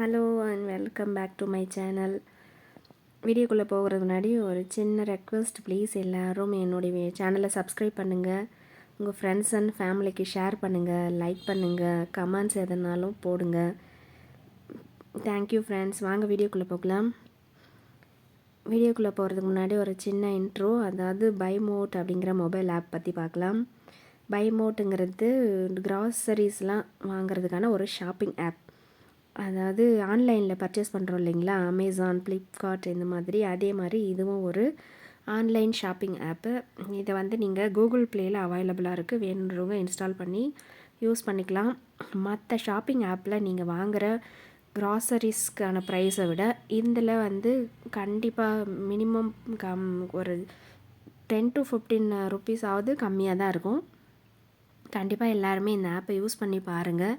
Hello and welcome back to my channel. வீடியோக்குள்ளே போகிறது முன்னாடி ஒரு சின்ன ரெக்வெஸ்ட், ப்ளீஸ் எல்லோரும் என்னுடைய சேனலை சப்ஸ்கிரைப் பண்ணுங்கள், உங்கள் ஃப்ரெண்ட்ஸ் அண்ட் ஃபேமிலிக்கு ஷேர் பண்ணுங்கள், லைக் பண்ணுங்கள், கமெண்ட்ஸ் எதனாலும் போடுங்க. Thank you friends. வாங்க வீடியோக்குள்ளே போகலாம். வீடியோக்குள்ளே போகிறதுக்கு முன்னாடி ஒரு சின்ன இன்ட்ரோ, அதாவது பைமோட் அப்படிங்கிற மொபைல் ஆப் பற்றி பார்க்கலாம். பைமோட்டுங்கிறது கிராசரிஸ்லாம் வாங்கிறதுக்கான ஒரு ஷாப்பிங் ஆப். அதாவது ஆன்லைனில் பர்ச்சேஸ் பண்ணுறோம் இல்லைங்களா, அமேசான், ஃப்ளிப்கார்ட் இந்த மாதிரி, அதே மாதிரி இதுவும் ஒரு ஆன்லைன் ஷாப்பிங் ஆப்பு. இதை வந்து நீங்கள் கூகுள் ப்ளேயில் அவைலபிளாக இருக்குது, வேணுன்றவங்க இன்ஸ்டால் பண்ணி யூஸ் பண்ணிக்கலாம். மற்ற ஷாப்பிங் ஆப்பில் நீங்கள் வாங்குகிற க்ராசரிஸ்க்கான ப்ரைஸை விட இதில் வந்து கண்டிப்பாக மினிமம் ஒரு 10 to 15 ருப்பீஸ் ஆகுது கம்மியாக தான் இருக்கும். கண்டிப்பாக எல்லாருமே இந்த ஆப்பை யூஸ் பண்ணி பாருங்கள்,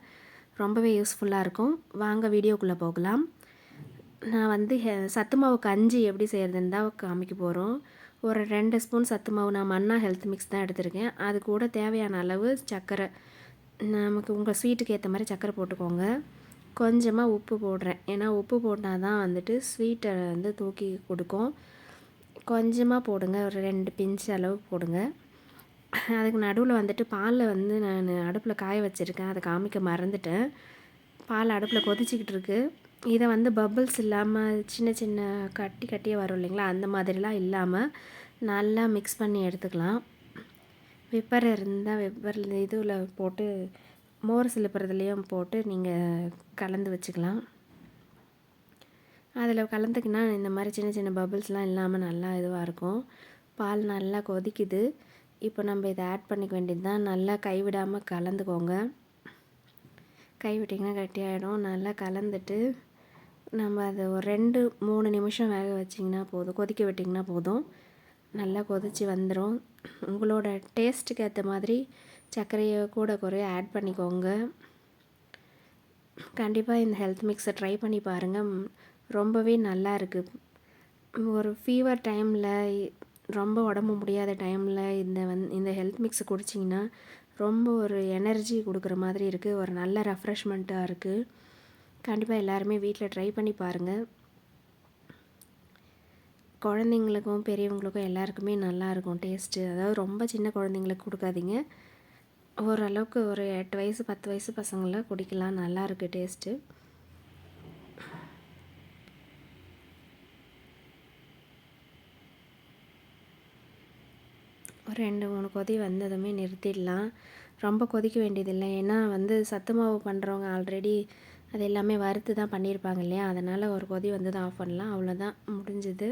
ரொம்பவே யூஸ்ஃபுல்லாக இருக்கும். வாங்க வீடியோக்குள்ளே போகலாம். நான் வந்து சத்து மாவு கஞ்சி எப்படி செய்கிறதுன்னு தான் காமிக்க போகிறோம். ஒரு 2 ஸ்பூன் சத்து மாவு, நான் மன்னா ஹெல்த் மிக்ஸ் தான் எடுத்திருக்கேன். அது கூட தேவையான அளவு சர்க்கரை, நமக்கு உங்கள் ஸ்வீட்டுக்கு ஏற்ற மாதிரி சர்க்கரை போட்டுக்கோங்க. கொஞ்சமாக உப்பு போடுறேன், ஏன்னா உப்பு போட்டால் தான் வந்துட்டு ஸ்வீட்டை வந்து தூக்கி கொடுக்கும். கொஞ்சமாக போடுங்க, ஒரு 2 பிஞ்ச் அளவு போடுங்க. அதுக்கு நடுவில் வந்துட்டு பாலில் வந்து நான் அடுப்பில் காய வச்சுருக்கேன், அதை காமிக்க மறந்துட்டேன். பால் அடுப்பில் கொதிச்சிக்கிட்டு இருக்கு. இதை வந்து பபிள்ஸ் இல்லாமல் சின்ன சின்ன கட்டியாக வரும் இல்லைங்களா, அந்த மாதிரிலாம் இல்லாமல் நல்லா மிக்ஸ் பண்ணி எடுத்துக்கலாம். விப்பர் இருந்தால் விப்பர் இதில் போட்டு, மோர் சிலுப்புறதுலேயும் போட்டு நீங்கள் கலந்து வச்சுக்கலாம். அதில் கலந்துக்கினா இந்த மாதிரி சின்ன சின்ன பபிள்ஸ்லாம் இல்லாமல் நல்லா இதுவாக இருக்கும். பால் நல்லா கொதிக்குது. இப்போ நம்ம இதை ஆட் பண்ணிக்க வேண்டியது தான். நல்லா கைவிடாமல் கலந்துக்கோங்க. கைவிட்டிங்கன்னா கட்டியாகிடும். நல்லா கலந்துட்டு நம்ம அதை ஒரு 2-3 நிமிஷம் வேக வச்சிங்கன்னா போதும், கொதிக்க விட்டிங்கன்னா போதும். நல்லா கொதித்து வந்துடும். உங்களோட டேஸ்ட்டுக்கு ஏற்ற மாதிரி சர்க்கரையை கூட குறைய ஆட் பண்ணிக்கோங்க. கண்டிப்பாக இந்த ஹெல்த் மிக்ஸை ட்ரை பண்ணி பாருங்கள், ரொம்பவே நல்லா இருக்குது. ஒரு ஃபீவர் டைமில், ரொம்ப உடம்பு முடியாத டைமில் இந்த ஹெல்த் மிக்ஸை குடிச்சிங்கன்னா ரொம்ப ஒரு எனர்ஜி கொடுக்குற மாதிரி இருக்குது, ஒரு நல்ல ரெஃப்ரெஷ்மெண்ட்டாக இருக்குது. கண்டிப்பாக எல்லாருமே வீட்டில் ட்ரை பண்ணி பாருங்கள். குழந்தைங்களுக்கும் பெரியவங்களுக்கும் எல்லாருக்குமே நல்லாயிருக்கும் டேஸ்ட்டு. அதாவது ரொம்ப சின்ன குழந்தைங்களுக்கு கொடுக்காதீங்க, ஓரளவுக்கு ஒரு 8 வயசு 10 வயசு பசங்களாம் குடிக்கலாம், நல்லாயிருக்கு டேஸ்ட்டு. ஒரு 2-3 கொதி வந்ததுமே நிறுத்திடலாம். ரொம்ப கொதிக்க வேண்டியதில்லை, ஏன்னா வந்து சத்து மாவு பண்ணுறவங்க ஆல்ரெடி அது எல்லாமே வறுத்து தான் பண்ணியிருப்பாங்க இல்லையா, அதனால் ஒரு கொதி வந்து தான் ஆஃப் பண்ணலாம், அவ்வளோதான், முடிஞ்சுது.